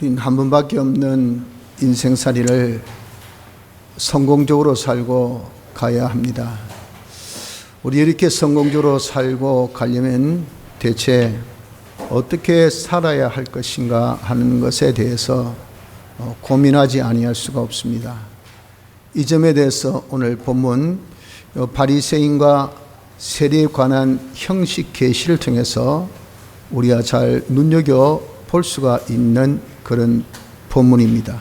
우린 한 번밖에 없는 인생살이를 성공적으로 살고 가야 합니다. 우리 이렇게 성공적으로 살고 가려면 대체 어떻게 살아야 할 것인가 하는 것에 대해서 고민하지 아니할 수가 없습니다. 이 점에 대해서 오늘 본문 바리새인과 세리에 관한 형식 계시를 통해서 우리가 잘 눈여겨 볼 수가 있는 그런 본문입니다.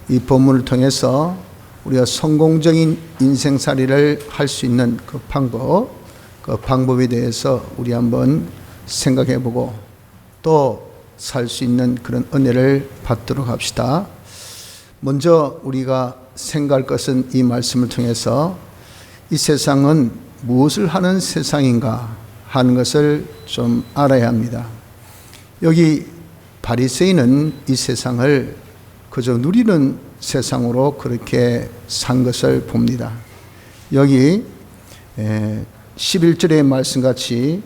이 본문을 통해서 우리가 성공적인 인생살이를 할 수 있는 그 방법에 대해서 우리 한번 생각해 보고 또 살 수 있는 그런 은혜를 받도록 합시다. 먼저 우리가 생각할 것은 이 말씀을 통해서 이 세상은 무엇을 하는 세상인가 하는 것을 좀 알아야 합니다. 여기 바리새인은 이 세상을 그저 누리는 세상으로 그렇게 산 것을 봅니다. 여기 11절의 말씀같이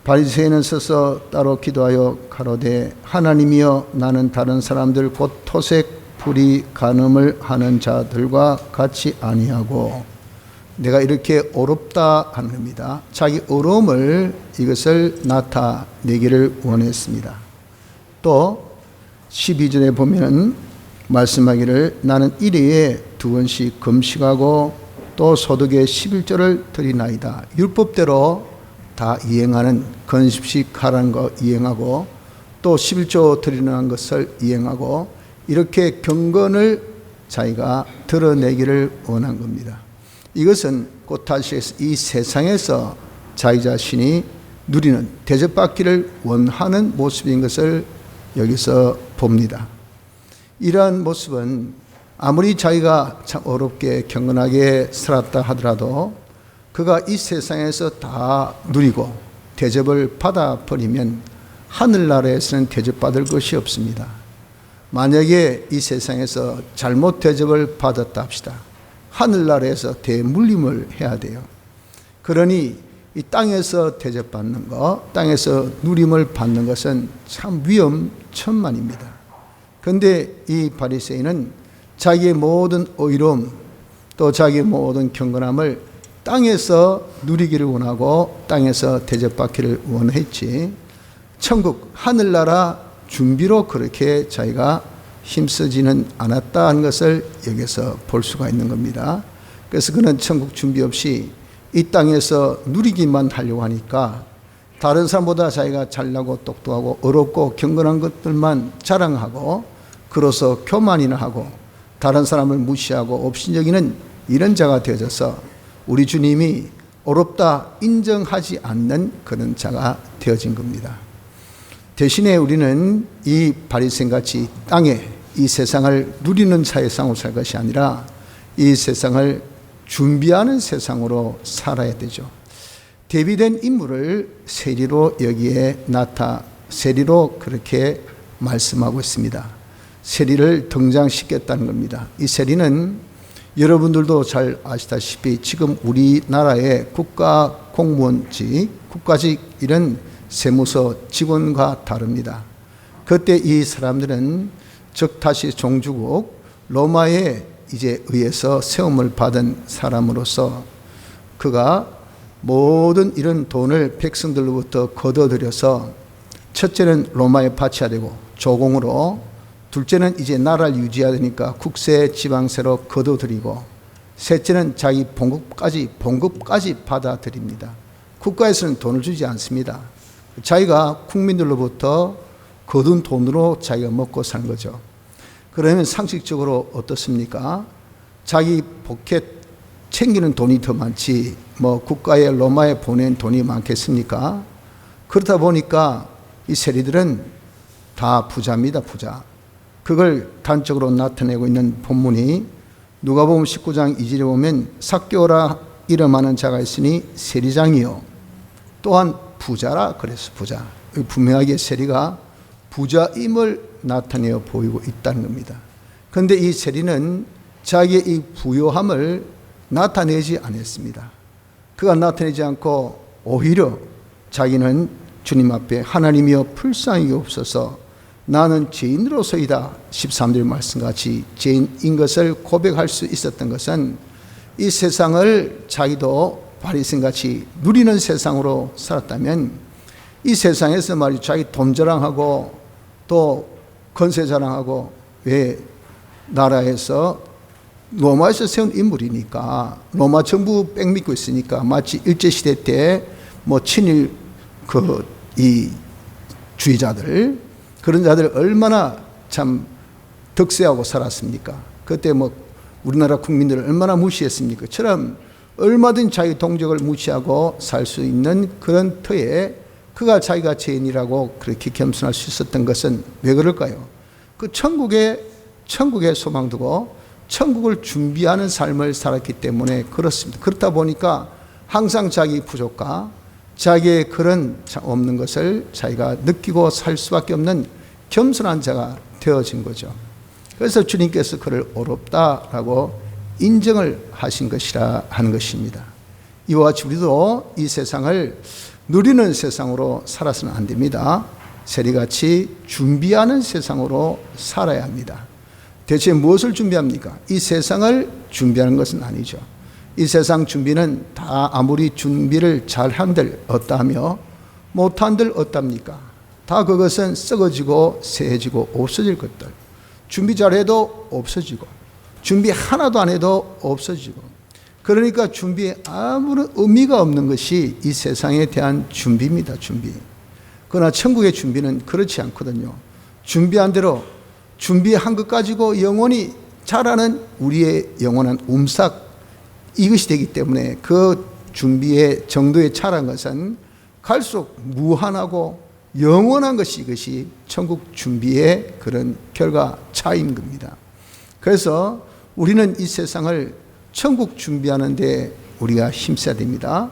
바리새인은 서서 따로 기도하여 가로되 하나님이여 나는 다른 사람들 곧 토색 불의 간음을 하는 자들과 같이 아니하고 내가 이렇게 어렵다 하는 겁니다. 자기 어려움을 이것을 나타내기를 원했습니다. 또 12절에 보면 말씀하기를 나는 일회에 2번씩 금식하고 또 소득의 11조를 드리나이다. 율법대로 다 이행하는 건십식 하라는 거 이행하고 또 11조 드리는 것을 이행하고 이렇게 경건을 자기가 드러내기를 원한 겁니다. 이것은 곧 다시 이 세상에서 자기 자신이 누리는 대접받기를 원하는 모습인 것을 여기서 봅니다. 이러한 모습은 아무리 자기가 참 어렵게 경건하게 살았다 하더라도 그가 이 세상에서 다 누리고 대접을 받아버리면 하늘나라에서는 대접받을 것이 없습니다. 만약에 이 세상에서 잘못 대접을 받았다 합시다. 하늘나라에서 대물림을 해야 돼요. 그러니 이 땅에서 대접받는 것, 땅에서 누림을 받는 것은 참 위험천만입니다. 그런데 이 바리새인은 자기의 모든 의로움 또 자기의 모든 경건함을 땅에서 누리기를 원하고 땅에서 대접받기를 원했지 천국 하늘나라 준비로 그렇게 자기가 힘쓰지는 않았다는 것을 여기서 볼 수가 있는 겁니다. 그래서 그는 천국 준비 없이 이 땅에서 누리기만 하려고 하니까 다른 사람보다 자기가 잘나고 똑똑하고 어렵고 경건한 것들만 자랑하고 그로서 교만이나 하고 다른 사람을 무시하고 업신여기는 이런 자가 되어져서 우리 주님이 어렵다 인정하지 않는 그런 자가 되어진 겁니다. 대신에 우리는 이 바리새인같이 땅에 이 세상을 누리는 세상으로 살 것이 아니라 이 세상을 준비하는 세상으로 살아야 되죠. 대비된 인물을 세리로 여기에 세리로 그렇게 말씀하고 있습니다. 세리를 등장시켰다는 겁니다. 이 세리는 여러분들도 잘 아시다시피 지금 우리나라의 국가 공무원직, 국가직 이런 세무서 직원과 다릅니다. 그때 이 사람들은 즉 다시 종주국 로마에 이제 의해서 세움을 받은 사람으로서 그가 모든 이런 돈을 백성들로부터 거둬들여서 첫째는 로마에 바쳐야 되고 조공으로 둘째는 이제 나라를 유지해야 되니까 국세 지방세로 거둬들이고 셋째는 자기 봉급까지 받아들입니다. 국가에서는 돈을 주지 않습니다. 자기가 국민들로부터 거둔 돈으로 자기가 먹고 사는 거죠. 그러면 상식적으로 어떻습니까? 자기 포켓 챙기는 돈이 더 많지 국가에 로마에 보낸 돈이 많겠습니까? 그렇다 보니까 이 세리들은 다 부자입니다. 부자. 그걸 단적으로 나타내고 있는 본문이 누가복음 19장 2절에 보면 삭개오라 이름하는 자가 있으니 세리장이요 또한 부자라 그래서 부자. 분명하게 세리가 부자임을 나타내어 보이고 있다는 겁니다. 그런데 이 세리는 자기의 이 부요함을 나타내지 않았습니다. 그가 나타내지 않고 오히려 자기는 주님 앞에 하나님이여 불쌍히 없어서 나는 죄인으로서이다. 13절 말씀같이 죄인인 것을 고백할 수 있었던 것은 이 세상을 자기도 바리새인같이 누리는 세상으로 살았다면 이 세상에서 말이죠, 자기 돈 자랑하고 또 건세 자랑하고, 왜 나라에서 로마에서 세운 인물이니까 로마 정부 빽 믿고 있으니까 마치 일제시대 때 뭐 친일 이 주의자들, 그런 자들 얼마나 참 덕세하고 살았습니까? 그때 뭐 우리나라 국민들을 얼마나 무시했습니까? 그처럼 얼마든 자기 동족을 무시하고 살 수 있는 그런 터에 그가 자기가 죄인이라고 그렇게 겸손할 수 있었던 것은 왜 그럴까요? 그 천국에 소망 두고 천국을 준비하는 삶을 살았기 때문에 그렇습니다. 그렇다 보니까 항상 자기 부족과 자기의 그런 없는 것을 자기가 느끼고 살 수밖에 없는 겸손한 자가 되어진 거죠. 그래서 주님께서 그를 어렵다라고 인정을 하신 것이라 하는 것입니다. 이와 같이 우리도 이 세상을 누리는 세상으로 살아서는 안 됩니다. 세리같이 준비하는 세상으로 살아야 합니다. 대체 무엇을 준비합니까? 이 세상을 준비하는 것은 아니죠. 이 세상 준비는 다 아무리 준비를 잘한들 어떠하며 못한들 어떻답니까? 다 그것은 썩어지고 새해지고 없어질 것들. 준비 잘해도 없어지고, 준비 하나도 안 해도 없어지고. 그러니까 준비에 아무런 의미가 없는 것이 이 세상에 대한 준비입니다. 준비. 그러나 천국의 준비는 그렇지 않거든요. 준비한 대로 준비한 것 가지고 영원히 자라는 우리의 영원한 움삭, 이것이 되기 때문에 그 준비의 정도에 차란 것은 갈수록 무한하고 영원한 것이, 이것이 천국 준비의 그런 결과 차이인 겁니다. 그래서 우리는 이 세상을 천국 준비하는데 우리가 힘써야 됩니다.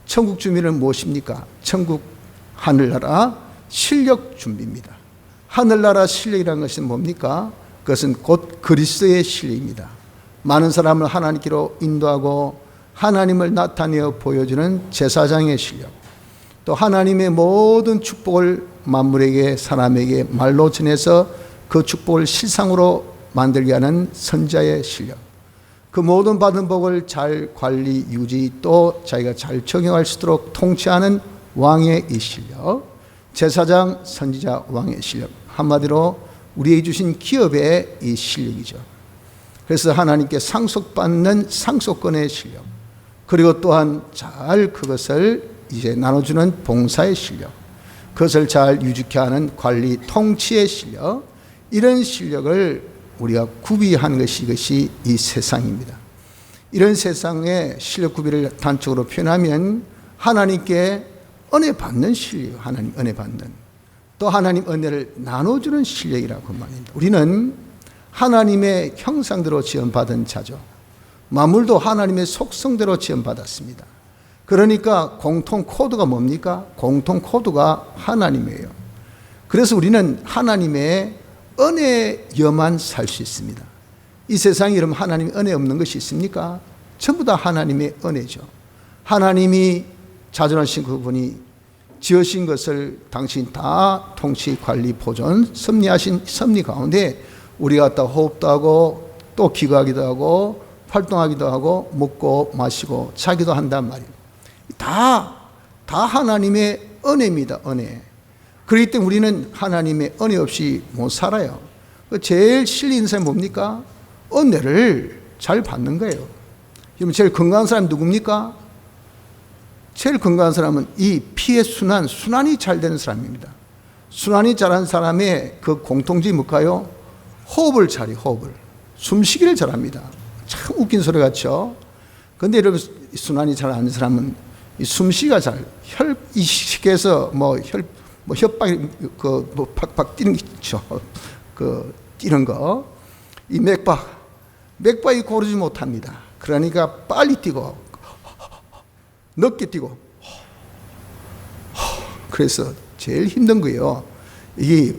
천국 준비는 무엇입니까? 천국 하늘나라 실력 준비입니다. 하늘나라 실력이라는 것은 뭡니까? 그것은 곧 그리스도의 실력입니다. 많은 사람을 하나님께로 인도하고 하나님을 나타내어 보여주는 제사장의 실력, 또 하나님의 모든 축복을 만물에게, 사람에게 말로 전해서 그 축복을 실상으로 만들게 하는 선자의 실력, 그 모든 받은 복을 잘 관리, 유지, 또 자기가 잘 적용할 수 있도록 통치하는 왕의 이 실력, 제사장, 선지자, 왕의 실력, 한마디로 우리에게 주신 기업의 이 실력이죠. 그래서 하나님께 상속받는 상속권의 실력, 그리고 또한 잘 그것을 이제 나눠주는 봉사의 실력, 그것을 잘 유지케 하는 관리, 통치의 실력, 이런 실력을 우리가 구비한 것이 이것이 이 세상입니다. 이런 세상의 실력 구비를 단적으로 표현하면 하나님께 은혜 받는 실력, 하나님 은혜 받는, 또 하나님 은혜를 나눠주는 실력이라고 말합니다. 우리는 하나님의 형상대로 지음받은 자죠. 만물도 하나님의 속성대로 지음받았습니다. 그러니까 공통 코드가 뭡니까? 공통 코드가 하나님이에요. 그래서 우리는 하나님의 은혜여만 살 수 있습니다. 이 세상에 이러면 하나님의 은혜 없는 것이 있습니까? 전부 다 하나님의 은혜죠. 하나님이 자존하신 그분이 지으신 것을 당신 다 통치, 관리, 보존, 섭리하신 섭리 가운데 우리가 다 호흡도 하고 또 기거하기도 하고 활동하기도 하고 먹고 마시고 자기도 한단 말이에요. 다 하나님의 은혜입니다. 은혜. 그렇기 때문에 우리는 하나님의 은혜 없이 못 살아요. 제일 실리는 사람이 뭡니까? 은혜를 잘 받는 거예요. 지금 제일 건강한 사람이 누굽니까? 제일 건강한 사람은 이 피의 순환이 잘 되는 사람입니다. 순환이 잘하는 사람의 그 공통점이 뭘까요? 호흡을 잘해요. 호흡을. 숨쉬기를 잘합니다. 참 웃긴 소리 같죠? 근데 여러분, 순환이 잘 안 되는 사람은 이 숨쉬기가 이 시계에서 혓바닥이 팍팍 뛰는 게 있죠. 뛰는 거. 이 맥박이 고르지 못합니다. 그러니까 빨리 뛰고, 늦게 뛰고. 그래서 제일 힘든 거예요. 이게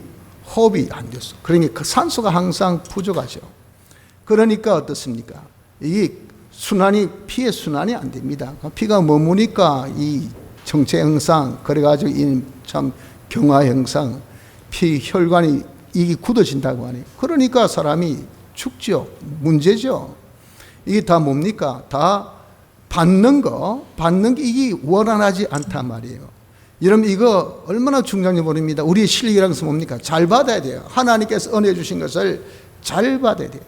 호흡이 안 됐어. 그러니까 그 산소가 항상 부족하죠. 그러니까 어떻습니까? 이게 피의 순환이 안 됩니다. 피가 머무니까 이 정체 현상, 그래가지고 이 참 경화 현상, 피 혈관이 이게 굳어진다고 하네요. 그러니까 사람이 죽죠. 문제죠. 이게 다 뭡니까? 다 받는 게 이게 원활하지 않단 말이에요. 여러분 이거 얼마나 중요한지 모릅니다. 우리의 실력이라는 것은 뭡니까? 잘 받아야 돼요. 하나님께서 은혜 주신 것을 잘 받아야 돼요.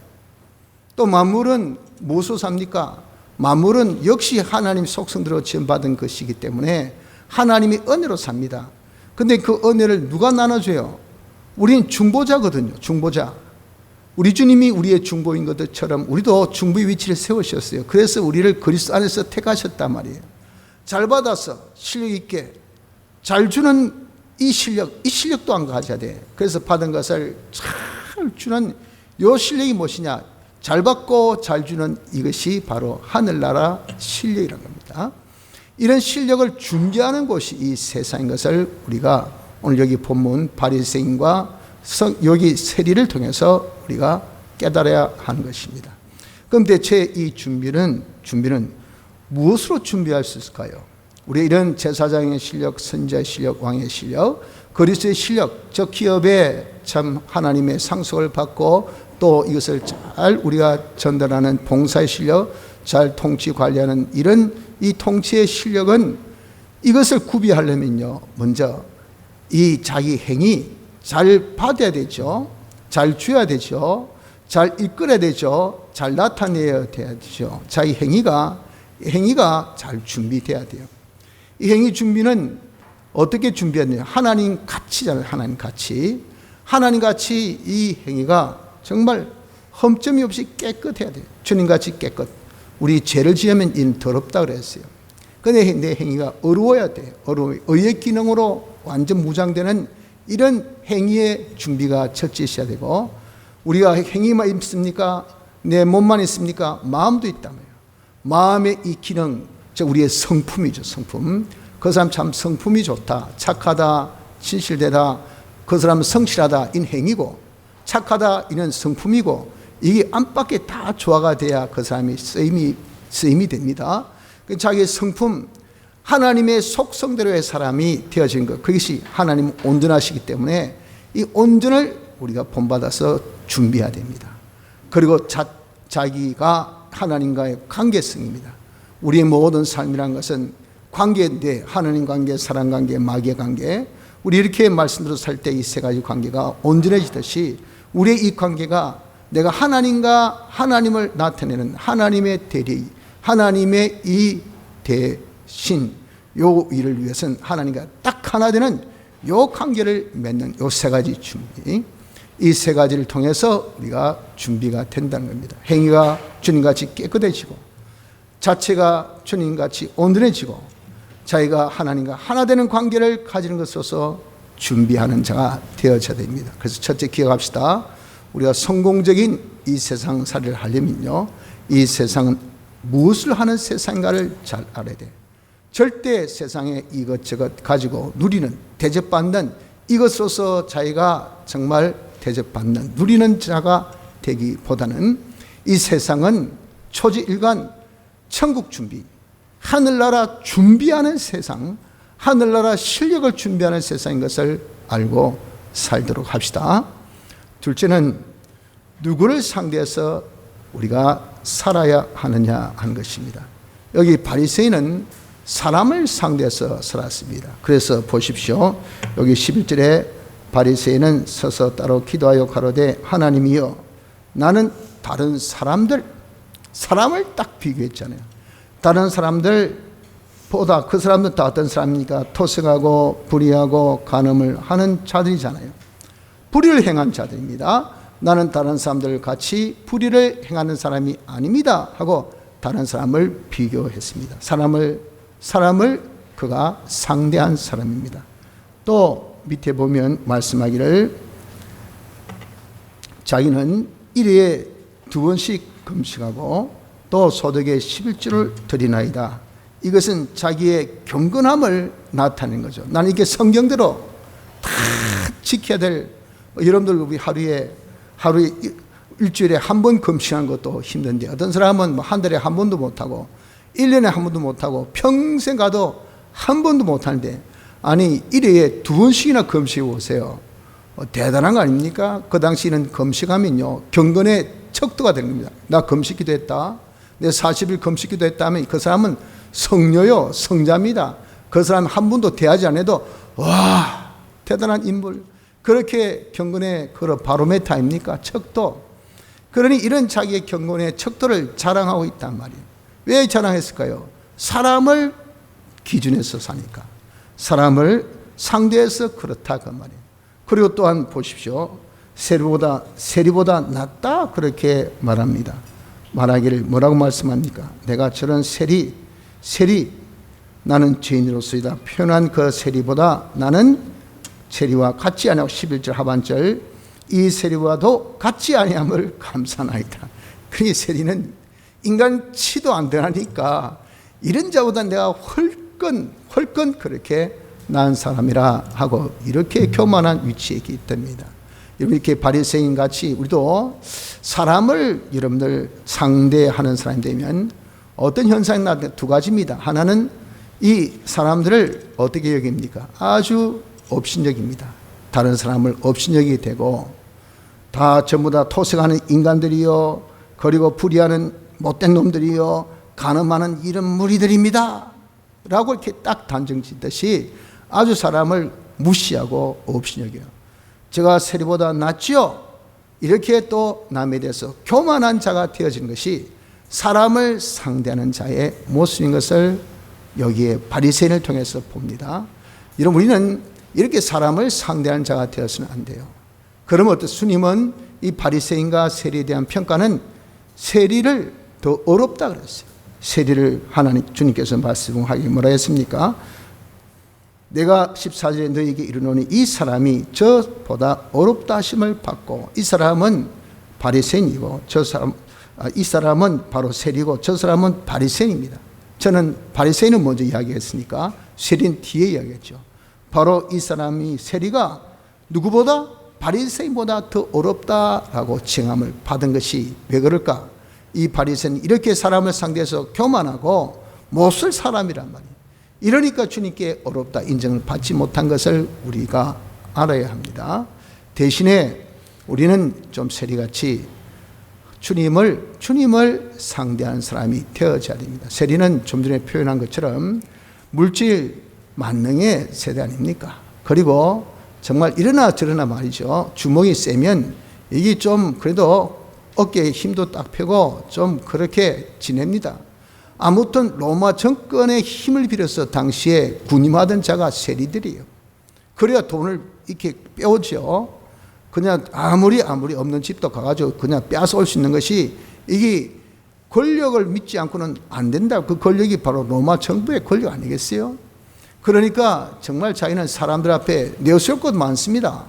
또 만물은 무엇으로 삽니까? 만물은 역시 하나님 속성대로 지음받은 것이기 때문에 하나님이 은혜로 삽니다. 근데 그 은혜를 누가 나눠줘요? 우리는 중보자거든요. 중보자. 우리 주님이 우리의 중보인 것처럼 우리도 중보의 위치를 세우셨어요. 그래서 우리를 그리스도 안에서 택하셨단 말이에요. 잘 받아서 실력 있게 잘 주는 이 실력 또한 가져야 돼. 그래서 받은 것을 잘 주는 이 실력이 무엇이냐? 잘 받고 잘 주는 이것이 바로 하늘나라 실력이라는 겁니다. 이런 실력을 준비하는 곳이 이 세상인 것을 우리가 오늘 여기 본문 바리새인과 여기 세리를 통해서 우리가 깨달아야 하는 것입니다. 그럼 대체 이 준비는 무엇으로 준비할 수 있을까요? 우리 이런 제사장의 실력, 선지자의 실력, 왕의 실력, 그리스도의 실력, 저 기업에 참 하나님의 상속을 받고 또 이것을 잘 우리가 전달하는 봉사의 실력, 잘 통치 관리하는 이런 이 통치의 실력은 이것을 구비하려면요, 먼저 이 자기 행위 잘 받아야 되죠. 잘 줘야 되죠. 잘 이끌어야 되죠. 잘 나타내야 되죠. 자기 행위가 잘 준비돼야 돼요. 이 행위 준비는 어떻게 준비했느냐? 하나님 같이잖아요. 하나님 같이 이 행위가 정말 흠점이 없이 깨끗해야 돼요. 주님같이 깨끗. 우리 죄를 지으면 이는 더럽다 그랬어요. 근데 내 행위가 어려워야 돼요. 의의 기능으로 완전 무장되는 이런 행위의 준비가 첫째 있어야 되고, 우리가 행위만 있습니까? 내 몸만 있습니까? 마음도 있다며요. 마음의 이 기능, 즉 우리의 성품이죠. 성품. 그 사람 참 성품이 좋다, 착하다, 진실되다, 그 사람은 성실하다, 이는 행위고, 착하다, 이는 성품이고, 이게 안팎에 다 조화가 돼야 그 사람이 쓰임이 됩니다. 자기의 성품, 하나님의 속성대로의 사람이 되어진 것, 그것이 하나님은 온전하시기 때문에 이 온전을 우리가 본받아서 준비해야 됩니다. 그리고 자기가 하나님과의 관계성입니다. 우리의 모든 삶이라는 것은 관계인데, 하나님 관계, 사람 관계, 마귀의 관계, 우리 이렇게 말씀대로 살 때 이 세 가지 관계가 온전해지듯이 우리의 이 관계가 내가 하나님과 하나님을 나타내는 하나님의 대리, 하나님의 이 대신, 요 일을 위해서는 하나님과 딱 하나 되는 요 관계를 맺는 요 세 가지 준비, 이 세 가지를 통해서 우리가 준비가 된다는 겁니다. 행위가 주님같이 깨끗해지고, 자체가 주님같이 온전해지고, 자기가 하나님과 하나 되는 관계를 가지는 것으로서 준비하는 자가 되어져야 됩니다. 그래서 첫째 기억합시다. 우리가 성공적인 이 세상 살이를 하려면요, 이 세상은 무엇을 하는 세상인가를 잘 알아야 돼요. 절대 세상에 이것저것 가지고 누리는, 대접받는 이것으로서 자기가 정말 대접받는, 누리는 자가 되기보다는 이 세상은 초지일관 천국 준비, 하늘나라 준비하는 세상, 하늘나라 실력을 준비하는 세상인 것을 알고 살도록 합시다. 둘째는 누구를 상대해서 우리가 살아야 하느냐 하는 것입니다. 여기 바리새인은 사람을 상대해서 살았습니다. 그래서 보십시오. 여기 11절에 바리새인은 서서 따로 기도하여 가로되 하나님이여, 나는 다른 사람을 딱 비교했잖아요. 다른 사람들보다, 그 사람들 다 어떤 사람입니까? 토색하고 불의하고 간음을 하는 자들이잖아요. 불의를 행한 자들입니다. 나는 다른 사람들 같이 불의를 행하는 사람이 아닙니다 하고 다른 사람을 비교했습니다. 사람을 그가 상대한 사람입니다. 또 밑에 보면 말씀하기를 자기는 일회에 2번씩 금식하고 또 소득의 11조를 드리나이다. 이것은 자기의 경건함을 나타내는 거죠. 나는 이게 성경대로 다 지켜야 될, 여러분들 우리 하루에 일주일에 한 번 금식하는 것도 힘든데, 어떤 사람은 뭐 한 달에 한 번도 못하고 1년에 한 번도 못하고 평생 가도 한 번도 못하는데, 아니 1회에 2번씩이나 금식해 보세요. 대단한 거 아닙니까? 그 당시에는 금식하면요, 경건의 척도가 되는 겁니다. 나 금식기도 했다, 내 40일 금식기도 했다 하면 그 사람은 성녀요, 성자입니다. 그 사람 한 분도 대하지 않아도 와, 대단한 인물. 그렇게 경건의 그 바로메타입니까? 척도. 그러니 이런 자기의 경건의 척도를 자랑하고 있단 말이에요. 왜 자랑했을까요? 사람을 기준해서 사니까, 사람을 상대해서 그렇다 그 말이에요. 그리고 또한 보십시오, 세리보다 낫다 그렇게 말합니다. 말하기를 뭐라고 말씀합니까? 내가 저런 세리 나는 죄인으로서이다 표현한 그 세리보다 나는 세리와 같지 아니하고 11절 하반절 이 세리와도 같지 아니함을 감사나이다. 그러니 세리는 인간 치도 안 되니까 이런 자보다 내가 헐건 그렇게 나은 사람이라 하고 이렇게 교만한 위치에 있기 때문이다. 이렇게 바리새인 같이 우리도 사람을 여러분들 상대하는 사람이 되면 어떤 현상이 나타나는 두 가지입니다. 하나는 이 사람들을 어떻게 여깁니까? 아주 업신여깁니다. 다른 사람을 업신여기게 되고 다 전부 다 토색하는 인간들이요, 그리고 불의하는 못된 놈들이요, 간음하는 이런 무리들입니다 라고 이렇게 딱 단정짓듯이 아주 사람을 무시하고 업신여겨요. 제가 세리보다 낫지요? 이렇게 또 남에 대해서 교만한 자가 되어진 것이 사람을 상대하는 자의 모습인 것을 여기에 바리새인을 통해서 봅니다. 여러분, 우리는 이렇게 사람을 상대하는 자가 되어서는 안 돼요. 그러면 어떤 주님은 이 바리새인과 세리에 대한 평가는 세리를 더 어렵다 그랬어요. 세리를 하나님 주님께서 말씀하기 뭐라 했습니까? 내가 14절에 너희에게 이르노니 이 사람이 저보다 어렵다 하심을 받고, 이 사람은 바리새인이고 이 사람은 바로 세리고 저 사람은 바리새인입니다. 저는 바리새인은 먼저 이야기했으니까 세리는 뒤에 이야기했죠. 바로 이 사람이 세리가 누구보다 바리새인보다 더 어렵다라고 칭함을 받은 것이 왜 그럴까? 이 바리새인은 이렇게 사람을 상대해서 교만하고 못쓸 사람이란 말이에요. 이러니까 주님께 어렵다 인정을 받지 못한 것을 우리가 알아야 합니다. 대신에 우리는 좀 세리같이 주님을 상대하는 사람이 되어져야 됩니다. 세리는 좀 전에 표현한 것처럼 물질 만능의 세대 아닙니까? 그리고 정말 이러나 저러나 말이죠. 주먹이 세면 이게 좀 그래도 어깨에 힘도 딱 펴고 좀 그렇게 지냅니다. 아무튼 로마 정권의 힘을 빌어서 당시에 군임하던 자가 세리들이에요. 그래야 돈을 이렇게 빼오죠. 그냥 아무리 없는 집도 가가지고 그냥 빼앗아올 수 있는 것이, 이게 권력을 믿지 않고는 안 된다. 그 권력이 바로 로마 정부의 권력 아니겠어요? 그러니까 정말 자기는 사람들 앞에 내세울 것 많습니다.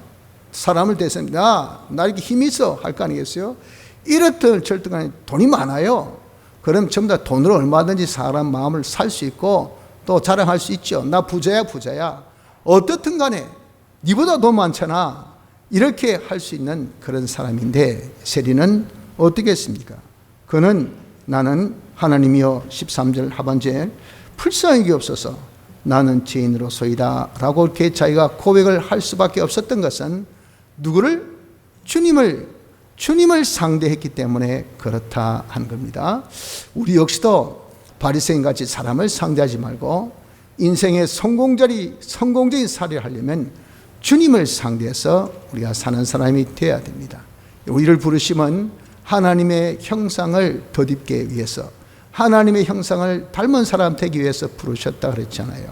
사람을 대해서 나 이렇게 힘이 있어 할 거 아니겠어요? 이렇든 저렇든 간에 돈이 많아요. 그럼 전부 다 돈으로 얼마든지 사람 마음을 살 수 있고 또 자랑할 수 있죠. 나 부자야. 어떻든 간에 니보다 돈 많잖아. 이렇게 할 수 있는 그런 사람인데, 세리는 어떻게 했습니까? 그는 나는 하나님이여 13절 하반절 불쌍히 없어서 나는 죄인으로소이다 라고 이렇게 자기가 고백을 할 수밖에 없었던 것은 누구를? 주님을 상대했기 때문에 그렇다 한 겁니다. 우리 역시도 바리새인같이 사람을 상대하지 말고 인생의 성공적인 살이를 하려면 주님을 상대해서 우리가 사는 사람이 되어야 됩니다. 우리를 부르심은 하나님의 형상을 덧입기 위해서, 하나님의 형상을 닮은 사람 되기 위해서 부르셨다 그랬잖아요.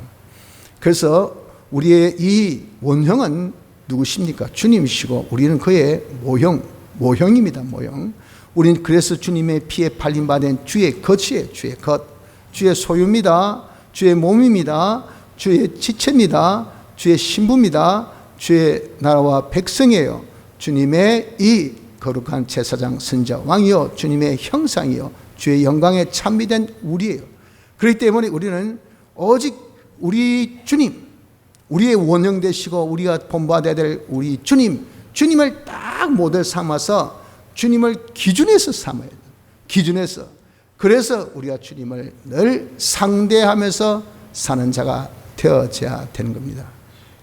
그래서 우리의 이 원형은 누구십니까? 주님이시고 우리는 그의 모형입니다. 모형. 우리는 그래서 주님의 피에 발림받은 주의 겉이에요. 주의 소유입니다. 주의 몸입니다. 주의 지체입니다. 주의 신부입니다. 주의 나라와 백성이에요. 주님의 이 거룩한 제사장 선자 왕이요, 주님의 형상이요, 주의 영광에 찬미된 우리예요. 그렇기 때문에 우리는 오직 우리 주님, 우리의 원형 되시고 우리가 본받아야 될 우리 주님을 딱 모델 삼아서 주님을 기준에서 삼아야 돼요. 기준에서. 그래서 우리가 주님을 늘 상대하면서 사는 자가 되어져야 되는 겁니다.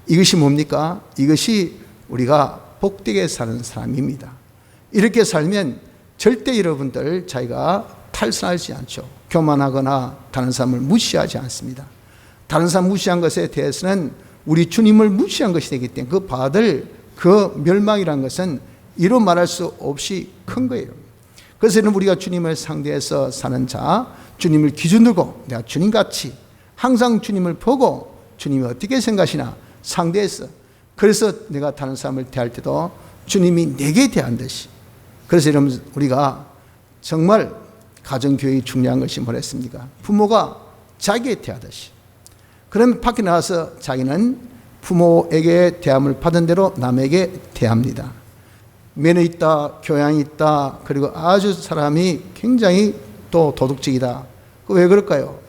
이것이 뭡니까? 이것이 우리가 복되게 사는 사람입니다. 이렇게 살면 절대 여러분들 자기가 탈선하지 않죠. 교만하거나 다른 사람을 무시하지 않습니다. 다른 사람 무시한 것에 대해서는 우리 주님을 무시한 것이 되기 때문에 그 받을 그 멸망이라는 것은 이루 말할 수 없이 큰 거예요. 그래서 우리가 주님을 상대해서 사는 자, 주님을 기준 두고 내가 주님같이 항상 주님을 보고 주님이 어떻게 생각하시나 상대해서, 그래서 내가 다른 사람을 대할 때도 주님이 내게 대한 듯이. 그래서 여러분, 우리가 정말 가정교육이 중요한 것이 뭐랬습니까? 부모가 자기에 대하듯이. 그러면 밖에 나와서 자기는 부모에게 대함을 받은 대로 남에게 대합니다. 매너 있다, 교양이 있다, 그리고 아주 사람이 굉장히 또 도덕적이다. 왜 그럴까요?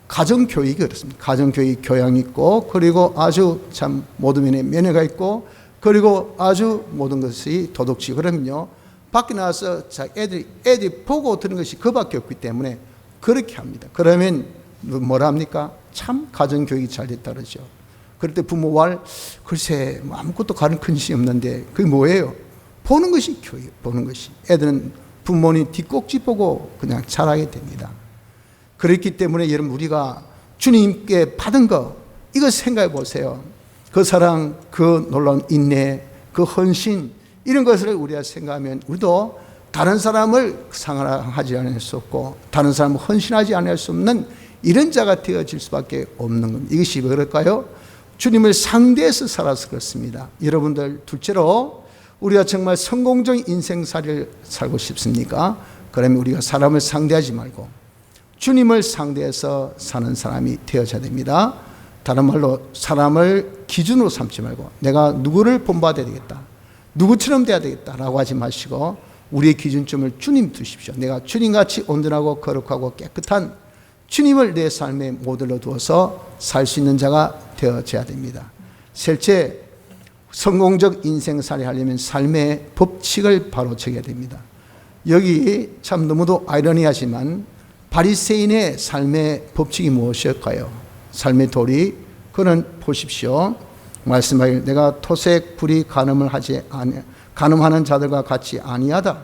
가정교육이 그렇습니다. 가정교육 교양이 있고, 그리고 아주 참 모든 면에 매너가 있고, 그리고 아주 모든 것이 도덕적이고, 그러면요, 밖에 나와서 애들이 보고 들은 것이 그밖에 없기 때문에 그렇게 합니다. 그러면 뭐라 합니까? 참 가정교육이 잘 됐다 그러죠. 그럴 때 부모와 글쎄 뭐 아무것도 가른 근심이 없는데 그게 뭐예요? 보는 것이 교육, 보는 것이. 애들은 부모님 뒷꼭지 보고 그냥 자라게 됩니다. 그렇기 때문에 여러분, 우리가 주님께 받은 거, 이거 생각해 보세요. 그 사랑, 그 놀라운 인내, 그 헌신, 이런 것을 우리가 생각하면 우리도 다른 사람을 상하지 않을 수 없고 다른 사람을 헌신하지 않을 수 없는 이런 자가 되어질 수밖에 없는 겁니다. 이것이 왜 그럴까요? 주님을 상대해서 살아서 그렇습니다. 여러분들, 둘째로 우리가 정말 성공적인 인생살이를 살고 싶습니까? 그러면 우리가 사람을 상대하지 말고 주님을 상대해서 사는 사람이 되어져야 됩니다. 다른 말로 사람을 기준으로 삼지 말고 내가 누구를 본받아야 되겠다, 누구처럼 돼야 되겠다라고 하지 마시고 우리의 기준점을 주님 두십시오. 내가 주님같이 온전하고 거룩하고 깨끗한 주님을 내 삶의 모델로 두어서 살 수 있는 자가 되어져야 됩니다. 셋째, 성공적 인생살이 하려면 삶의 법칙을 바로 적어야 됩니다. 여기 참 너무도 아이러니하지만 바리새인의 삶의 법칙이 무엇일까요? 삶의 도리, 그는 보십시오. 말씀하기를 내가 토색 불의 간음하는 자들과 같이 아니하다.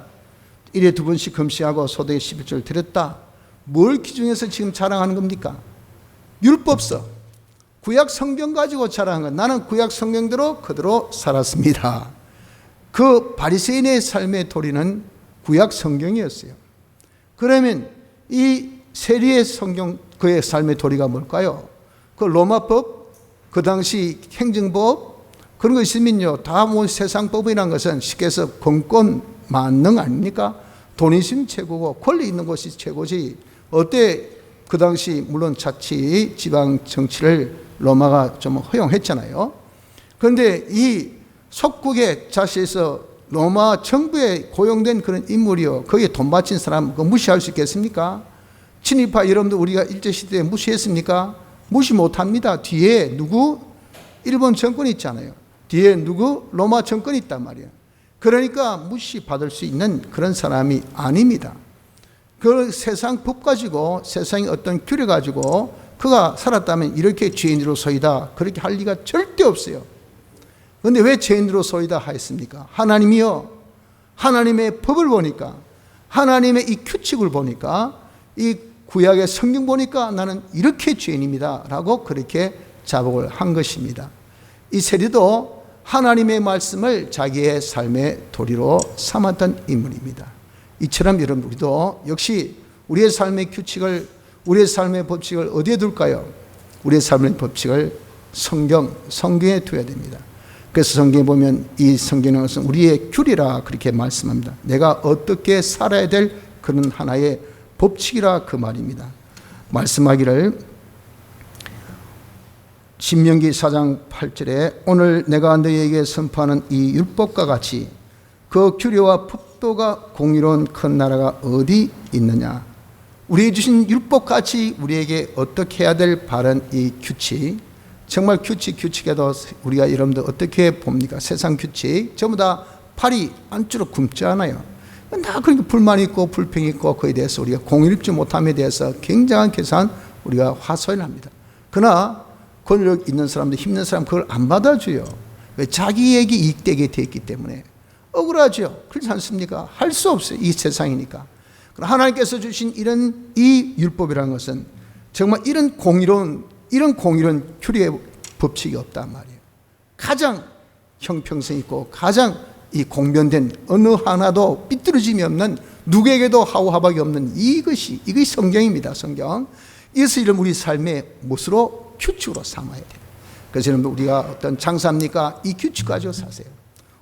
일에 두 번씩 금식하고 소득의 11조를 드렸다. 뭘 기준해서 지금 자랑하는 겁니까? 율법서, 구약 성경 가지고 자랑한 것. 나는 구약 성경대로 그대로 살았습니다. 그 바리새인의 삶의 도리는 구약 성경이었어요. 그러면 이 세리의 성경, 그의 삶의 도리가 뭘까요? 그 로마법, 그 당시 행정법, 그런 거 있으면요, 다 뭐 세상법이라는 것은 쉽게 해서 권권 만능 아닙니까? 돈 있으면 최고고 권리 있는 것이 최고지. 어때? 그 당시 물론 자치 지방 정치를 로마가 좀 허용했잖아요. 그런데 이 속국의 자치에서 로마 정부에 고용된 그런 인물이요, 거기에 돈 바친 사람 그거 무시할 수 있겠습니까? 친일파 여러분들 우리가 일제시대에 무시했습니까? 무시 못합니다. 뒤에 누구? 일본 정권이 있잖아요. 뒤에 누구? 로마 정권이 있단 말이에요. 그러니까 무시받을 수 있는 그런 사람이 아닙니다. 그 세상 법 가지고, 세상의 어떤 규례 가지고 그가 살았다면 이렇게 죄인으로서이다, 그렇게 할 리가 절대 없어요. 그런데 왜 죄인으로서이다 하였습니까? 하나님이요, 하나님의 법을 보니까, 하나님의 이 규칙을 보니까, 이 구약의 성경 보니까 나는 이렇게 죄인입니다 라고 그렇게 자복을 한 것입니다. 이 세리도 하나님의 말씀을 자기의 삶의 도리로 삼았던 인물입니다. 이처럼 여러분, 우리도 역시 우리의 삶의 규칙을, 우리의 삶의 법칙을 어디에 둘까요? 우리의 삶의 법칙을 성경에 두어야 됩니다. 그래서 성경에 보면 이 성경은 우리의 규례라 그렇게 말씀합니다. 내가 어떻게 살아야 될 그런 하나의 법칙이라 그 말입니다. 말씀하기를 신명기 4장 8절에 오늘 내가 너희에게 선포하는 이 율법과 같이 그 규례와 법도가 공의로운 큰 나라가 어디 있느냐. 우리에게 주신 율법같이 우리에게 어떻게 해야 될 바른 이 규칙, 정말 규칙에도 우리가 여러분들 어떻게 봅니까? 세상 규칙 전부 다 팔이 안쪽으로 굶지 않아요. 나 그러니까 불만이 있고 불평이 있고 그에 대해서 우리가 공의롭지 못함에 대해서 굉장한 계산 우리가 화소연합니다. 그러나 권력 있는 사람들, 힘든 사람 그걸 안 받아줘요. 왜? 자기에게 이익되게 되었기 때문에. 억울하죠. 그렇지 않습니까? 할 수 없어요. 이 세상이니까. 그러나 하나님께서 주신 이런 이 율법이라는 것은 정말 이런 공의로운 규례의 법칙이 없단 말이에요. 가장 형평성 있고 가장 이 공변된 어느 하나도 삐뚤어짐이 없는, 누구에게도 하우하박이 없는 이것이 성경입니다. 성경. 이것을 이런 우리 삶의 못으로 규칙으로 삼아야 돼요. 그래서 여러분, 우리가 어떤 장사합니까? 이 규칙 가지고 사세요.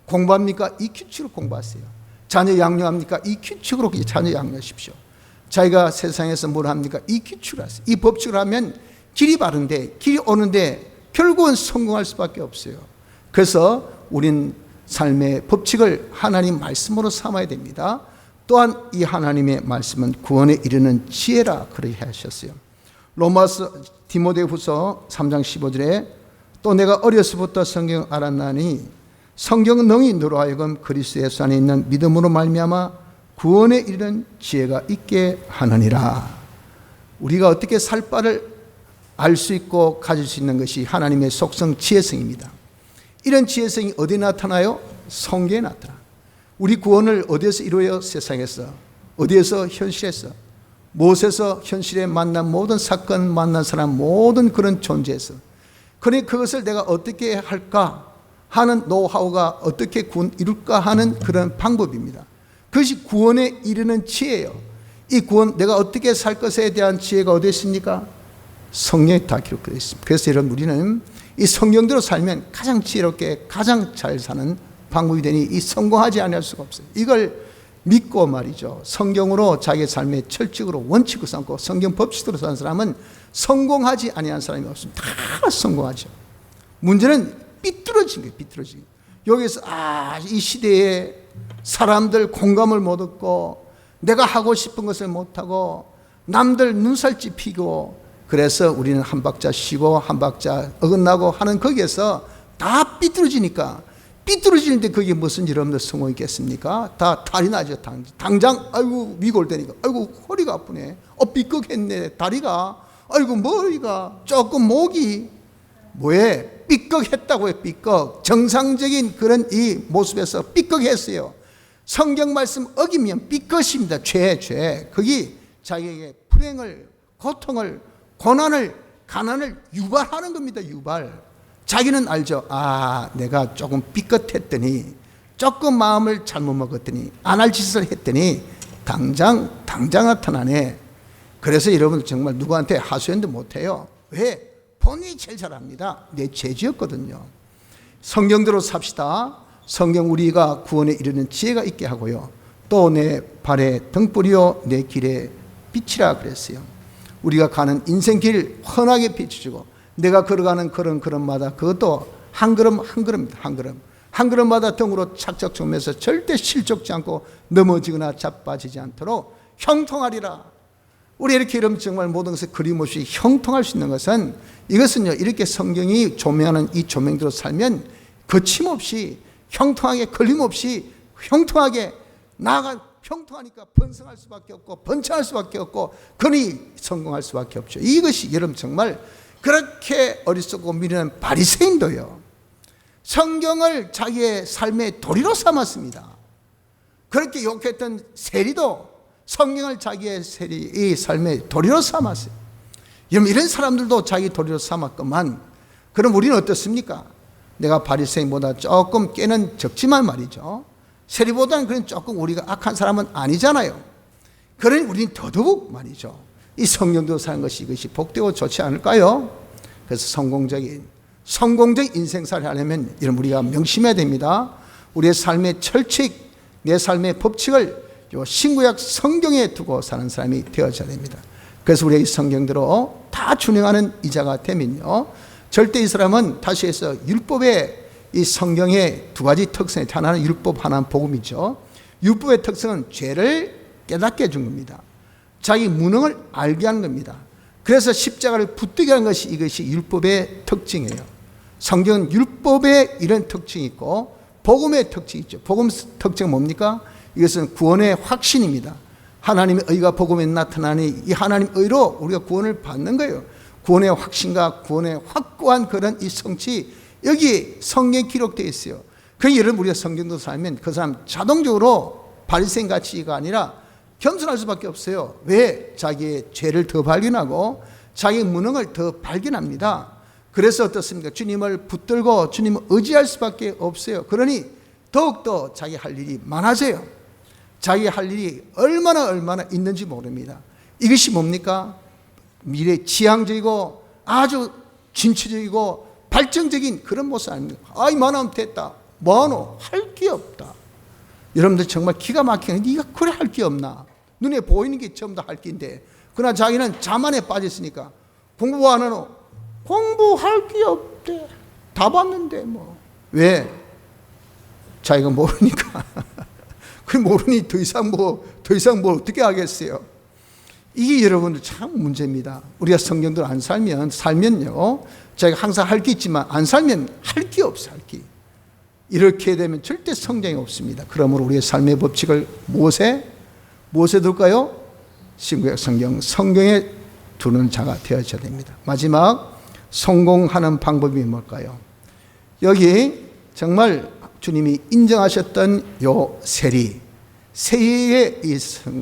공부합니까? 이 규칙으로 공부하세요. 자녀 양육합니까? 이 규칙으로 자녀 양육하십시오. 자기가 세상에서 뭘 합니까? 이 규칙을 하세요. 이 법칙을 하면 길이 바른데, 길이 오는데 결국은 성공할 수밖에 없어요. 그래서 우린 삶의 법칙을 하나님 말씀으로 삼아야 됩니다. 또한 이 하나님의 말씀은 구원에 이르는 지혜라 그렇게 하셨어요. 로마서 디모데후서 3장 15절에 또 내가 어려서부터 성경을 알았나니 성경은 능히 너로 하여금 그리스도 예수 안에 있는 믿음으로 말미암아 구원에 이르는 지혜가 있게 하느니라. 우리가 어떻게 살 바를 알 수 있고 가질 수 있는 것이 하나님의 속성 지혜성입니다. 이런 지혜성이 어디에 나타나요? 성경에 나타나. 우리 구원을 어디에서 이루어요? 세상에서. 어디에서? 현실에서. 무엇에서? 현실에 만난 모든 사건, 만난 사람, 모든 그런 존재에서. 그러니 그것을 내가 어떻게 할까 하는 노하우가, 어떻게 구원 이룰까 하는 그런 방법입니다. 그것이 구원에 이르는 지혜예요. 이 구원, 내가 어떻게 살 것에 대한 지혜가 어디 있습니까? 성경에 다 기록되어 있습니다. 그래서 여러분, 우리는 이 성경대로 살면 가장 지혜롭게 가장 잘 사는 방법이 되니 이 성공하지 않을 수가 없어요. 이걸 믿고 말이죠. 성경으로 자기의 삶의 철칙으로 원칙을 삼고 성경 법칙으로 사는 사람은 성공하지 아니한 사람이 없습니다. 다 성공하죠. 문제는 삐뚤어진 거예요. 삐뚤어진 거예요. 여기서 이 시대에 사람들 공감을 못 얻고 내가 하고 싶은 것을 못하고 남들 눈살 찌피고, 그래서 우리는 한 박자 쉬고 한 박자 어긋나고 하는 거기에서 다 삐뚤어지니까, 삐뚤어지는데 그게 무슨 여러분들 성공이 있겠습니까? 다 탈이 나죠. 당장 아이고 위골되니까 아이고 허리가 아프네, 삐걱했네 다리가, 아이고 머리가 조금 목이 뭐에 삐걱했다고 해요. 삐걱. 정상적인 그런 이 모습에서 삐걱했어요. 성경 말씀 어기면 삐끗입니다. 죄. 거기 자기에게 불행을, 고통을, 고난을, 가난을 유발하는 겁니다. 유발. 자기는 알죠. 내가 조금 삐끗했더니, 조금 마음을 잘못 먹었더니, 안 할 짓을 했더니 당장 나타나네. 그래서 여러분 정말 누구한테 하소연도 못해요. 왜? 본인이 제일 잘합니다. 내 죄지었거든요. 성경대로 삽시다. 성경 우리가 구원에 이르는 지혜가 있게 하고요. 또 내 발에 등불이요 내 길에 빛이라 그랬어요. 우리가 가는 인생길 환하게 비춰주고, 내가 걸어가는 걸음마다 그것도 한 걸음마다 등으로 착착 주면서 절대 실족지 않고 넘어지거나 자빠지지 않도록 형통하리라. 우리 이렇게 이러면 정말 모든 것을 그림없이 형통할 수 있는 것은, 이것은요, 이렇게 성경이 조명하는 이 조명대로 살면 거침없이 형통하게, 걸림없이 형통하게 형통하니까 번성할 수밖에 없고 번창할 수밖에 없고 그러니 성공할 수밖에 없죠. 이것이 여러분 정말 그렇게 어리석고 미련한 바리새인도요, 성경을 자기의 삶의 도리로 삼았습니다. 그렇게 욕했던 세리도 성경을 자기의 이 삶의 도리로 삼았어요. 여러분, 이런 사람들도 자기 도리로 삼았건만, 그럼 우리는 어떻습니까? 내가 바리새인보다 조금 깨는 적지만 말이죠, 세리보다는 그런 조금 우리가 악한 사람은 아니잖아요. 그러니 우리는 더더욱 말이죠, 이 성경대로 사는 것이 이것이 복되고 좋지 않을까요? 그래서 성공적인 인생살이 하려면 이런 우리가 명심해야 됩니다. 우리의 삶의 철칙, 내 삶의 법칙을 요 신구약 성경에 두고 사는 사람이 되어져야 됩니다. 그래서 우리가 이 성경대로 다 준행하는 이자가 되면요, 절대 이 사람은 다시 해서 율법의 이 성경의 두 가지 특성이, 하나는 율법, 하나는 복음이죠. 율법의 특성은 죄를 깨닫게 해준 겁니다. 자기 무능을 알게 하는 겁니다. 그래서 십자가를 붙들게 하는 것이 이것이 율법의 특징이에요. 성경은 율법에 이런 특징이 있고 복음의 특징이 있죠. 복음 특징은 뭡니까? 이것은 구원의 확신입니다. 하나님의 의가 복음에 나타나니 이 하나님의 의로 우리가 구원을 받는 거예요. 구원의 확신과 구원의 확고한 그런 이 성취, 여기 성경에 기록되어 있어요. 그러니까 여러분 우리가 성경도 살면 그 사람 자동적으로 바리새인 가치가 아니라 겸손할 수밖에 없어요. 왜? 자기의 죄를 더 발견하고 자기의 무능을 더 발견합니다. 그래서 어떻습니까? 주님을 붙들고 주님을 의지할 수밖에 없어요. 그러니 더욱더 자기 할 일이 많아져요. 자기 할 일이 얼마나 있는지 모릅니다. 이것이 뭡니까? 미래 지향적이고 아주 진취적이고 발전적인 그런 모습 아닙니까? 아이 많으면 됐다. 뭐하노? 할 게 없다. 여러분들 정말 기가 막히게 네가 그래 할 게 없나? 눈에 보이는 게 전부 다 할 게인데 그러나 자기는 자만에 빠졌으니까 공부 안 하노? 공부할 게 없대. 다 봤는데 뭐. 왜? 자기가 모르니까. 그 모르니 더 이상 뭐 어떻게 하겠어요? 이게 여러분들 참 문제입니다. 우리가 성경대로 안 살면요. 자기가 항상 할 게 있지만 안 살면 할 게 없어, 할 게. 이렇게 되면 절대 성장이 없습니다. 그러므로 우리의 삶의 법칙을 무엇에 둘까요? 신구약 성경에 두는 자가 되어져야 됩니다. 마지막 성공하는 방법이 뭘까요? 여기 정말 주님이 인정하셨던 요 세리의 이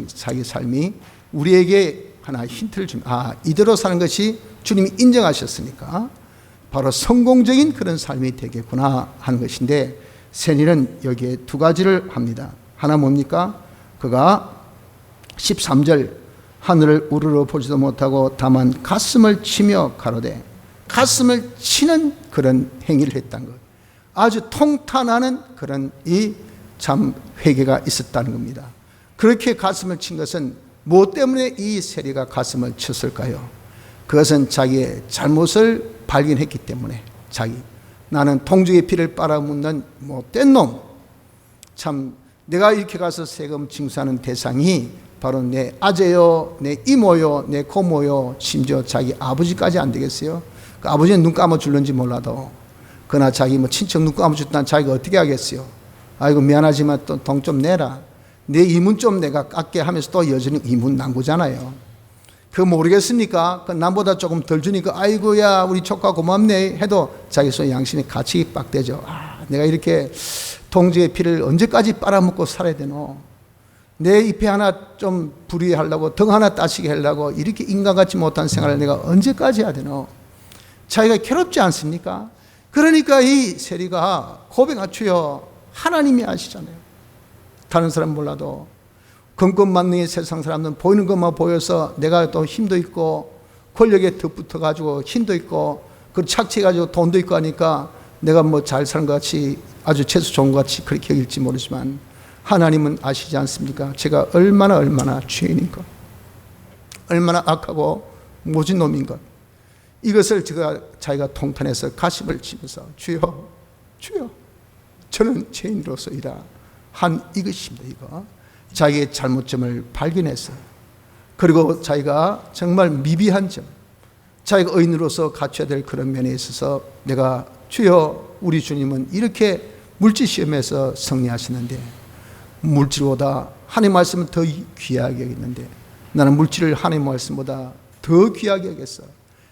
자기 삶이 우리에게 하나 힌트를 줍니다. 이대로 사는 것이 주님이 인정하셨으니까 바로 성공적인 그런 삶이 되겠구나 하는 것인데 세리는 여기에 두 가지를 합니다. 하나 뭡니까? 그가 13절 하늘을 우러러 보지도 못하고 다만 가슴을 치며 가로되 가슴을 치는 그런 행위를 했다는 것. 아주 통탄하는 그런 이 참 회개가 있었다는 겁니다. 그렇게 가슴을 친 것은 무엇 때문에 이 세리가 가슴을 쳤을까요? 그것은 자기의 잘못을 발견했기 때문에 나는 동족의 피를 빨아묻는 못된 놈. 참 내가 이렇게 가서 세금 징수하는 대상이 바로 내 아재요, 내 이모요, 내 고모요, 심지어 자기 아버지까지 안 되겠어요? 그 아버지는 눈 감아줄는지 몰라도 그러나 자기 친척 눈 감아줬다는 자기가 어떻게 하겠어요? 아이고 미안하지만 또 돈 좀 내라. 내 이문 좀 내가 깎게 하면서 또 여전히 이문 남구잖아요. 그거 모르겠습니까? 남보다 조금 덜 주니까 아이고야 우리 조카 고맙네 해도 자기 손 양심이 같이 빡대죠. 내가 이렇게 동지의 피를 언제까지 빨아먹고 살아야 되노? 내 잎에 하나 좀 불이하려고 등 하나 따시게 하려고 이렇게 인간같지 못한 생활을 내가 언제까지 해야 되노? 자기가 괴롭지 않습니까? 그러니까 이 세리가 고백하주여 하나님이 아시잖아요. 다른 사람 몰라도 금권만능의 세상 사람들은 보이는 것만 보여서 내가 또 힘도 있고 권력에 덧붙어가지고 힘도 있고 그 착취해가지고 돈도 있고 하니까 내가 뭐 잘 사는 것 같이 아주 재수 좋은 것 같이 그렇게 여길지 모르지만 하나님은 아시지 않습니까? 제가 얼마나 죄인인 것, 얼마나 악하고 모진 놈인 것, 이것을 자기가 통탄해서 가슴을 치면서 주여 저는 죄인으로서이다 한 이것입니다. 이거 자기의 잘못점을 발견해서 그리고 자기가 정말 미비한 점, 자기가 의인으로서 갖춰야 될 그런 면에 있어서 내가 주여 우리 주님은 이렇게 물질 시험에서 승리하시는데 물질보다 하나님 말씀은 더 귀하게 여겼는데 나는 물질을 하나님 말씀보다 더 귀하게 여겼어.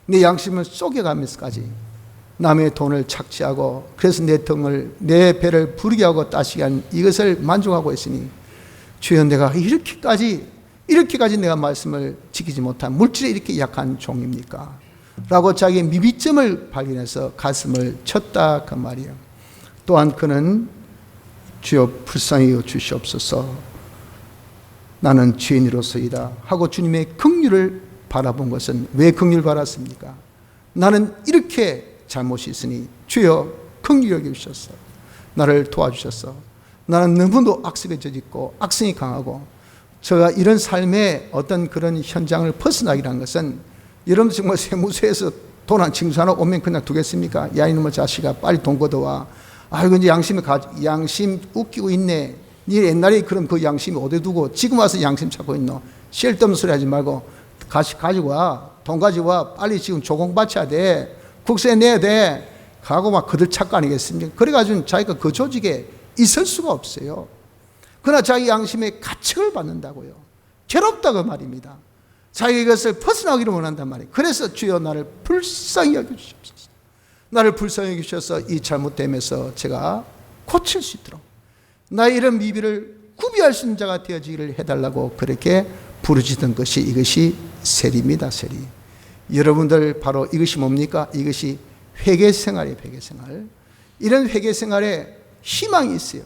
내 양심을 속여가면서까지 남의 돈을 착취하고 그래서 내 배를 부르게 하고 따시게 한 이것을 만족하고 있으니 주여 내가 이렇게까지 내가 말씀을 지키지 못한 물질에 이렇게 약한 종입니까? 라고 자기의 미비점을 발견해서 가슴을 쳤다 그 말이에요. 또한 그는 주여 불쌍히 여겨 주시옵소서 나는 죄인으로서이다 하고 주님의 긍휼을 바라본 것은 왜 긍휼을 바랐습니까? 나는 이렇게 잘못이 있으니 주여 긍휼히 여겨 주셔서 나를 도와주셔서 나는 너무도 악습에 젖있고 악성이 강하고 제가 이런 삶의 어떤 그런 현장을 벗어나기란 것은 여러분 정말 세무서에서 돈 한 징수하나 오면 그냥 두겠습니까? 야 이놈의 자식아 빨리 돈 걷어와. 아이고 이제 양심 웃기고 있네. 니 옛날에 그럼 그 양심이 어디 두고 지금 와서 양심 찾고 있노? 쓸데없는 소리 하지 말고 가지고 와. 돈 가지고 와. 빨리 지금 조공 바쳐야 돼. 국세 내야 돼. 가고 막 그들 찾고 아니겠습니까? 그래가지고 자기가 그 조직에 있을 수가 없어요. 그러나 자기 양심의 가책을 받는다고요. 괴롭다고 말입니다. 자기 이것을 벗어나기를 원한단 말이에요. 그래서 주여 나를 불쌍히 여겨주십시오. 나를 불쌍히 여기셔서 이 잘못됨에서 제가 고칠 수 있도록 나의 이런 미비를 구비할 수 있는 자가 되어지기를 해달라고 그렇게 부르짖던 것이 이것이 세리입니다. 세리. 여러분들 바로 이것이 뭡니까? 이것이 회개생활이에요. 회개생활. 이런 회개생활에 희망이 있어요.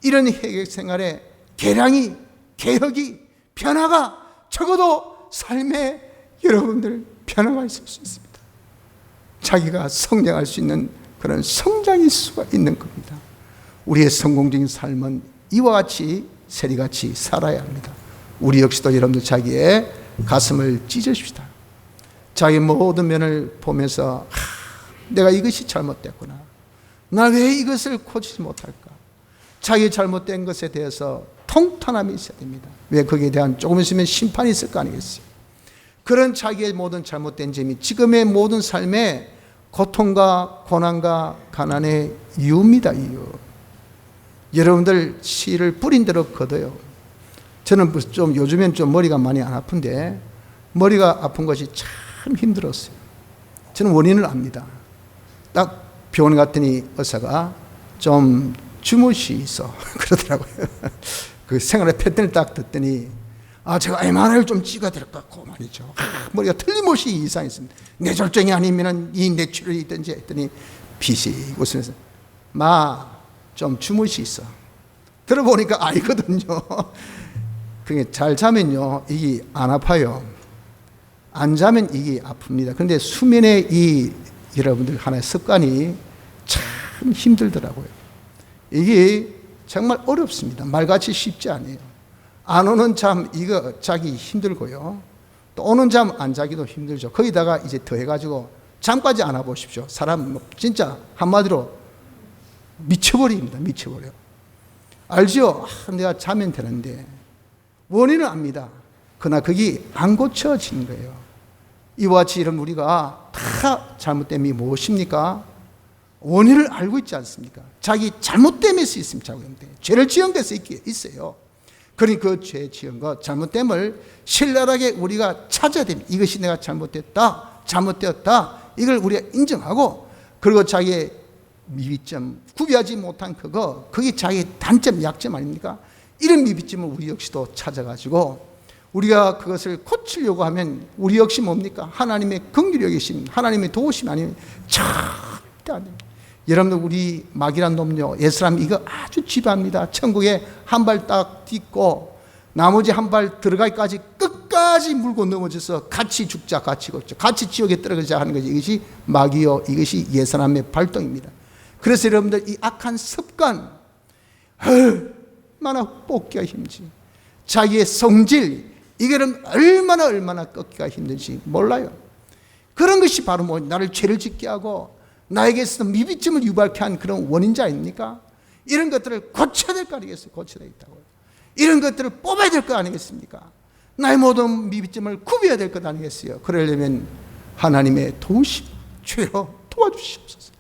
이런 회개생활에 개량이, 개혁이, 변화가 적어도 삶에 여러분들 변화가 있을 수 있습니다. 자기가 성장할 수 있는 그런 성장일 수가 있는 겁니다. 우리의 성공적인 삶은 이와 같이 세리같이 살아야 합니다. 우리 역시도 여러분들 자기의 가슴을 찢으십시다. 자기 모든 면을 보면서 내가 이것이 잘못됐구나. 나 왜 이것을 고치지 못할까? 자기 잘못된 것에 대해서 통탄함이 있어야 됩니다. 왜 거기에 대한 조금 있으면 심판이 있을 거 아니겠어요? 그런 자기의 모든 잘못된 점이 지금의 모든 삶의 고통과 고난과 가난의 이유입니다. 이유. 여러분들 씨를 뿌린 대로 거둬요. 저는 좀 요즘엔 좀 머리가 많이 안 아픈데 머리가 아픈 것이 참 힘들었어요. 저는 원인을 압니다. 딱 병원 갔더니 의사가 좀 주무시소 그러더라고요. 그 생활의 패턴을 딱 듣더니 제가 MRI를 좀 찍어야 될 것 같고 말이죠. 머리가 틀림없이 이상했습니다. 뇌졸중이 아니면 이 뇌출혈이 있든지 했더니 비식 웃으면서 좀 주무시소. 들어보니까 알거든요. 그게 잘 자면요 이게 안 아파요. 안 자면 이게 아픕니다. 그런데 수면의 이 여러분들 하나의 습관이 참 힘들더라고요. 이게 정말 어렵습니다. 말같이 쉽지 않아요. 안 오는 잠 이거 자기 힘들고요. 또 오는 잠 안 자기도 힘들죠. 거기다가 이제 더해가지고 잠까지 안 와보십시오. 사람 진짜 한마디로 미쳐버립니다. 미쳐버려. 알죠? 내가 자면 되는데 원인은 압니다. 그러나 그게 안 고쳐지는 거예요. 이와 같이 이런 우리가 다 잘못됨이 무엇입니까? 원인을 알고 있지 않습니까? 자기 잘못됨일 수 있습니다. 잘못됨. 죄를 지은 데서 있어요. 그러니 그 죄 지은 것, 잘못됨을 신랄하게 우리가 찾아야 됩니다. 이것이 내가 잘못됐다, 잘못되었다. 이걸 우리가 인정하고 그리고 자기의 미비점, 구비하지 못한 그게 자기의 단점, 약점 아닙니까? 이런 미비점을 우리 역시도 찾아가지고 우리가 그것을 고치려고 하면 우리 역시 뭡니까? 하나님의 긍휼히 여기심, 하나님의 도우심 아니면 절대 안 됩니다. 여러분들 우리 막이란 놈요 옛사람 이거 아주 지배합니다. 천국에 한 발 딱 딛고 나머지 한 발 들어가기까지 끝까지 물고 넘어져서 같이 죽자 같이 걷자 같이 지옥에 떨어지자 하는 것이 이것이 막이요 이것이 옛사람의 발동입니다. 그래서 여러분들 이 악한 습관 얼마나 뽑기가 힘든지 자기의 성질 이거는 얼마나 꺾기가 힘든지 몰라요. 그런 것이 바로 나를 죄를 짓게 하고 나에게서 미비점을 유발케 한 그런 원인자 아닙니까? 이런 것들을 고쳐야 될 거 아니겠어요? 고쳐야 되겠다고요. 이런 것들을 뽑아야 될 거 아니겠습니까? 나의 모든 미비점을 구비해야 될 것 아니겠어요? 그러려면 하나님의 도우심, 주여 도와주시옵소서.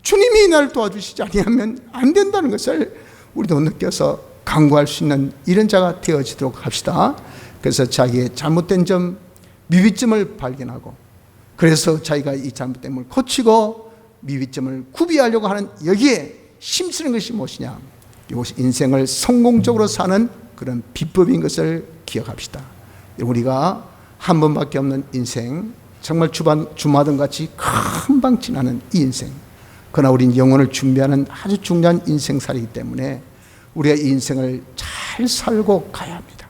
주님이 나를 도와주시지 아니하면 안 된다는 것을 우리도 느껴서 강구할 수 있는 이런 자가 되어지도록 합시다. 그래서 자기의 잘못된 점, 미비점을 발견하고 그래서 자기가 이 잘못됨을 고치고 미비점을 구비하려고 하는 여기에 힘쓰는 것이 무엇이냐? 이것이 인생을 성공적으로 사는 그런 비법인 것을 기억합시다. 우리가 한 번밖에 없는 인생, 정말 주마등 같이 금방 지나는 이 인생. 그러나 우린 영혼을 준비하는 아주 중요한 인생살이기 때문에 우리가 이 인생을 잘 살고 가야 합니다.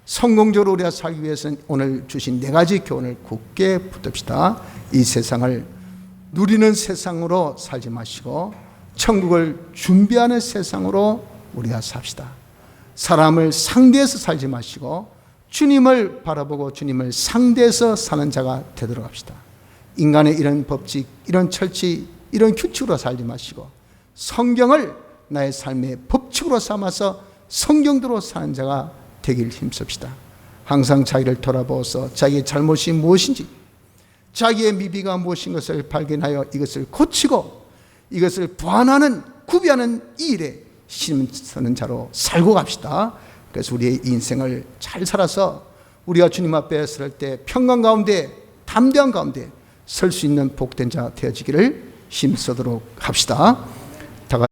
성공적으로 우리가 살기 위해서는 오늘 주신 4가지 교훈을 굳게 붙듭시다. 이 세상을 누리는 세상으로 살지 마시고 천국을 준비하는 세상으로 우리가 삽시다. 사람을 상대해서 살지 마시고 주님을 바라보고 주님을 상대해서 사는 자가 되도록 합시다. 인간의 이런 법칙, 이런 철칙, 이런 규칙으로 살지 마시고 성경을 나의 삶의 법칙으로 삼아서 성경대로 사는 자가 되길 힘씁시다. 항상 자기를 돌아보아서 자기의 잘못이 무엇인지 자기의 미비가 무엇인 것을 발견하여 이것을 고치고 이것을 보완하는 구비하는 이 일에 힘쓰는 자로 살고 갑시다. 그래서 우리의 인생을 잘 살아서 우리가 주님 앞에 설 때 평강 가운데 담대한 가운데 설 수 있는 복된 자 되어지기를 힘쓰도록 합시다.